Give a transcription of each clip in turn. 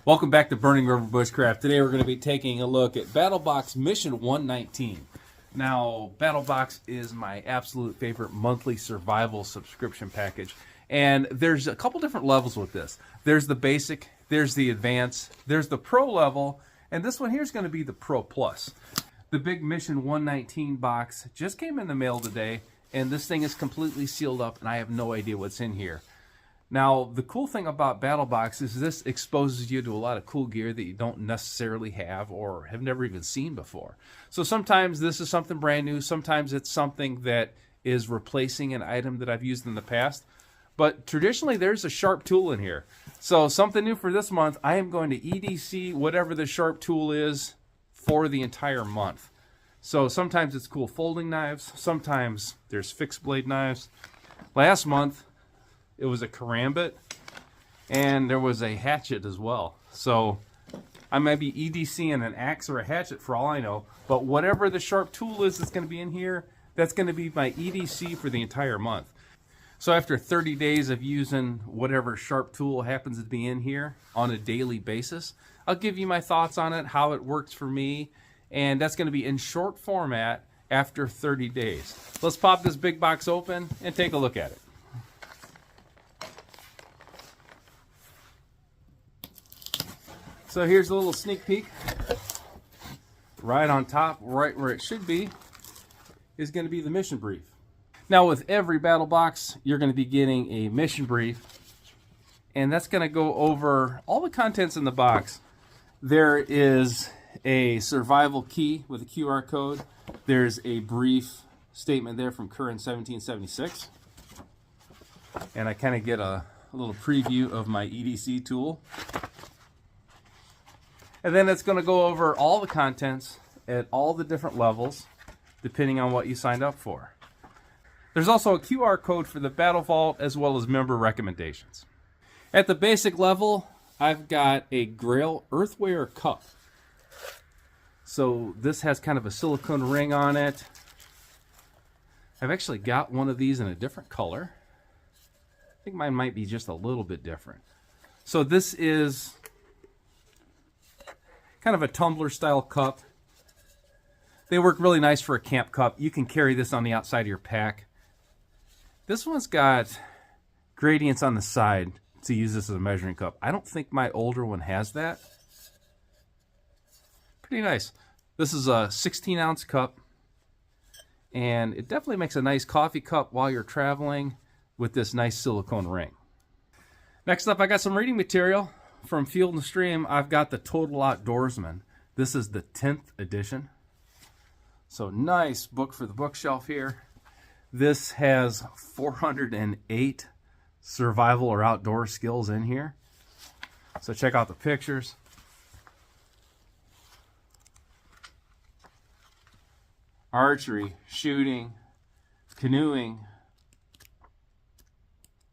Welcome back to Burning River Bushcraft. Today we're going to be taking a look at Battlbox Mission 119. Now, Battlbox is my absolute favorite monthly survival subscription package. And there's a couple different levels with this. There's the basic, there's the advanced, there's the pro level, and this one here is going to be the Pro Plus. The big Mission 119 box just came in the mail today, and this thing is completely sealed up, and I have no idea what's in here. Now, the cool thing about Battlbox is this exposes you to a lot of cool gear that you don't necessarily have or have never even seen before. So sometimes this is something brand new, sometimes it's something that is replacing an item that I've used in the past. But traditionally, there's a sharp tool in here. So something new for this month, I am going to EDC whatever the sharp tool is for the entire month. So sometimes it's cool folding knives, sometimes there's fixed blade knives. Last month, it was a karambit, and there was a hatchet as well. So I might be EDCing an axe or a hatchet for all I know, but whatever the sharp tool is that's going to be in here, that's going to be my EDC for the entire month. So after 30 days of using whatever sharp tool happens to be in here on a daily basis, I'll give you my thoughts on it, how it works for me, and that's going to be in short format after 30 days. Let's pop this big box open and take a look at it. So here's a little sneak peek. Right on top, right where it should be, is going to be the mission brief. Now with every battle box, you're going to be getting a mission brief, and that's going to go over all the contents in the box. There is a survival key with a QR code. There's a brief statement there from Kerr in 1776. And I kind of get a little preview of my EDC tool. And then it's going to go over all the contents at all the different levels, depending on what you signed up for. There's also a QR code for the Battle Vault as well as member recommendations. At the basic level, I've got a Grail Earthware cup. So this has kind of a silicone ring on it. I've actually got one of these in a different color. I think mine might be just a little bit different. So this is kind of a tumbler style cup. They work really nice for a camp cup. You can carry this on the outside of your pack. This one's got gradients on the side to use this as a measuring cup. I don't think my older one has that. Pretty nice. This is a 16-ounce cup, and it definitely makes a nice coffee cup while you're traveling with this nice silicone ring. Next up, I got some reading material. From Field and Stream, I've got the Total Outdoorsman. This is the 10th edition. So nice book for the bookshelf here. This has 408 survival or outdoor skills in here. So check out the pictures. Archery, shooting, canoeing,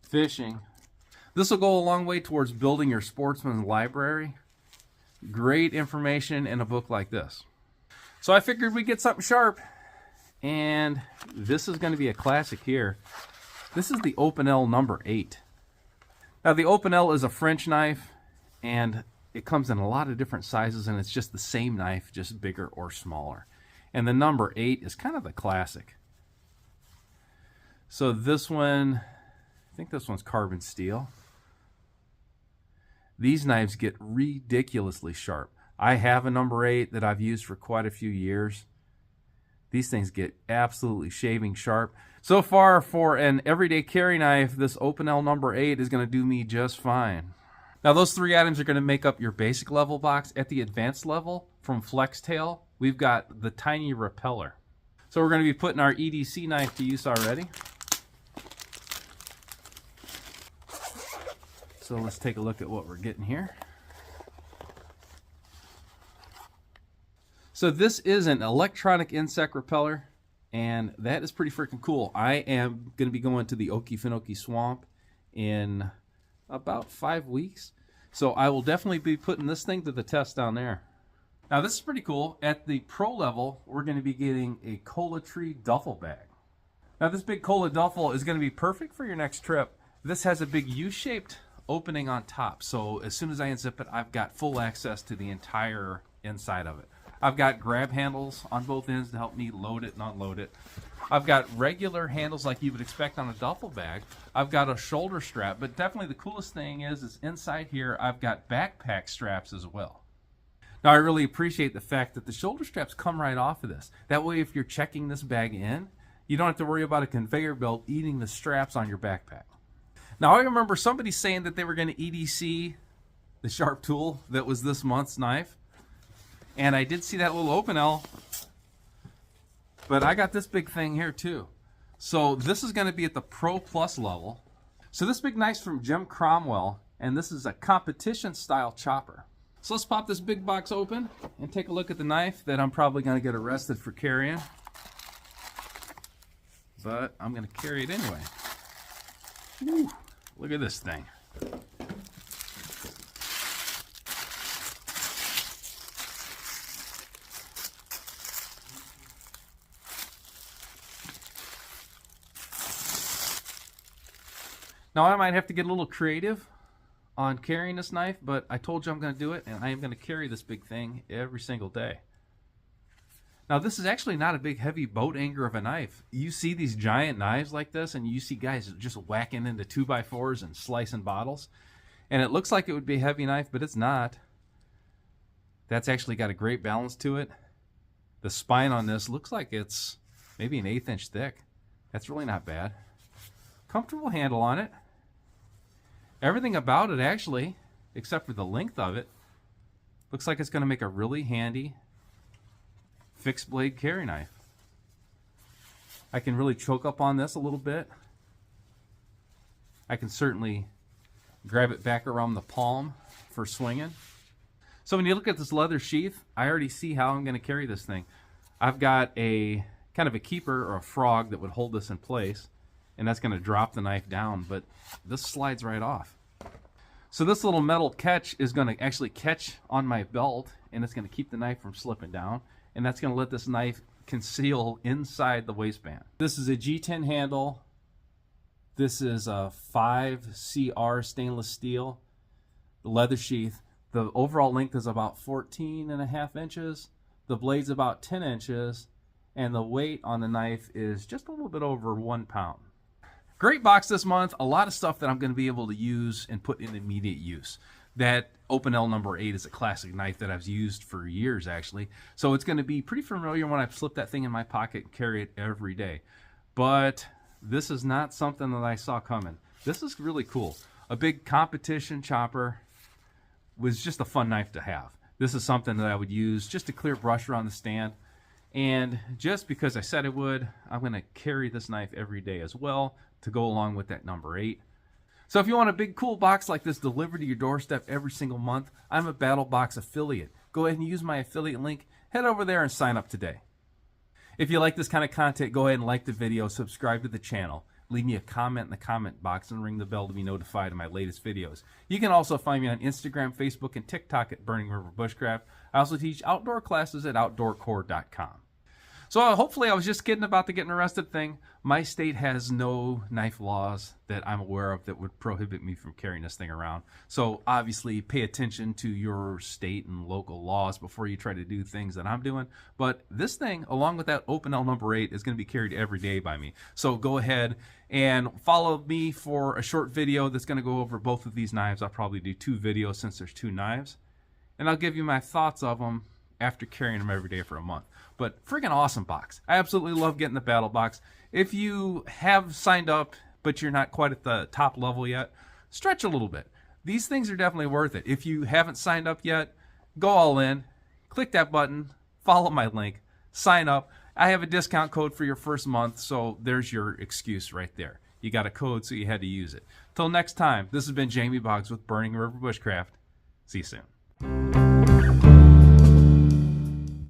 fishing. This will go a long way towards building your sportsman's library. Great information in a book like this. So I figured we'd get something sharp, and this is going to be a classic here. This is the Opinel number 8. Now the Opinel is a French knife, and it comes in a lot of different sizes, and it's just the same knife, just bigger or smaller. And the number 8 is kind of the classic. So this one, I think this one's carbon steel. These knives get ridiculously sharp. I have a number 8 that I've used for quite a few years. These things get absolutely shaving sharp. So far, for an everyday carry knife, this Opinel number 8 is going to do me just fine. Now those 3 items are going to make up your basic level box. At the advanced level, from Flextail, we've got the tiny repeller. So we're going to be putting our EDC knife to use already. So let's take a look at what we're getting here. So this is an electronic insect repeller, and that is pretty freaking cool. I am going to be going to the Okefenokee Swamp in about 5 weeks. So I will definitely be putting this thing to the test down there. Now this is pretty cool. At the pro level, we're going to be getting a Cola Tree duffel bag. Now this big Cola duffel is going to be perfect for your next trip. This has a big U-shaped opening on top. So as soon as I unzip it, I've got full access to the entire inside of it. I've got grab handles on both ends to help me load it and unload it. I've got regular handles like you would expect on a duffel bag. I've got a shoulder strap, but definitely the coolest thing is inside here I've got backpack straps as well. Now I really appreciate the fact that the shoulder straps come right off of this. That way if you're checking this bag in, you don't have to worry about a conveyor belt eating the straps on your backpack. Now I remember somebody saying that they were going to EDC the sharp tool that was this month's knife. And I did see that little open L, but I got this big thing here too. So this is going to be at the Pro Plus level. So this big knife's from Jim Cromwell, and this is a competition style chopper. So let's pop this big box open and take a look at the knife that I'm probably going to get arrested for carrying. But I'm going to carry it anyway. Woo, look at this thing. Now I might have to get a little creative on carrying this knife, but I told you I'm going to do it, and I am going to carry this big thing every single day. Now this is actually not a big heavy boat anchor of a knife. You see these giant knives like this, and you see guys just whacking into 2x4s and slicing bottles, and it looks like it would be a heavy knife, but it's not. That's actually got a great balance to it. The spine on this looks like it's maybe an 1/8 inch thick. That's really not bad. Comfortable handle on it. Everything about it actually, except for the length of it, looks like it's going to make a really handy fixed blade carry knife. I can really choke up on this a little bit. I can certainly grab it back around the palm for swinging. So when you look at this leather sheath, I already see how I'm going to carry this thing. I've got a kind of a keeper or a frog that would hold this in place, and that's going to drop the knife down, but this slides right off. So this little metal catch is going to actually catch on my belt, and it's going to keep the knife from slipping down, and that's going to let this knife conceal inside the waistband. This is a G10 handle. This is a 5CR stainless steel. The leather sheath. The overall length is about 14.5 inches. The blade's about 10 inches, and the weight on the knife is just a little bit over 1 pound. Great box this month. A lot of stuff that I'm going to be able to use and put in immediate use. That Open L number 8 is a classic knife that I've used for years, actually. So it's going to be pretty familiar when I slip that thing in my pocket and carry it every day. But this is not something that I saw coming. This is really cool. A big competition chopper was just a fun knife to have. This is something that I would use just to clear brush around the stand. And just because I said I would, I'm going to carry this knife every day as well to go along with that number 8. So if you want a big cool box like this delivered to your doorstep every single month, I'm a Battlbox affiliate. Go ahead and use my affiliate link. Head over there and sign up today. If you like this kind of content, go ahead and like the video, subscribe to the channel, leave me a comment in the comment box, and ring the bell to be notified of my latest videos. You can also find me on Instagram, Facebook, and TikTok at Burning River Bushcraft. I also teach outdoor classes at OutdoorCore.com. So hopefully I was just kidding about the getting arrested thing. My state has no knife laws that I'm aware of that would prohibit me from carrying this thing around. So obviously pay attention to your state and local laws before you try to do things that I'm doing. But this thing, along with that Open L number 8, is going to be carried every day by me. So go ahead and follow me for a short video that's going to go over both of these knives. I'll probably do 2 videos since there's 2 knives. And I'll give you my thoughts of them after carrying them every day for a month. But freaking awesome box. I absolutely love getting the Battlbox. If you have signed up, but you're not quite at the top level yet, stretch a little bit. These things are definitely worth it. If you haven't signed up yet, go all in, click that button, follow my link, sign up. I have a discount code for your first month, so there's your excuse right there. You got a code, so you had to use it. Till next time, this has been Jamie Boggs with Burning River Bushcraft. See you soon.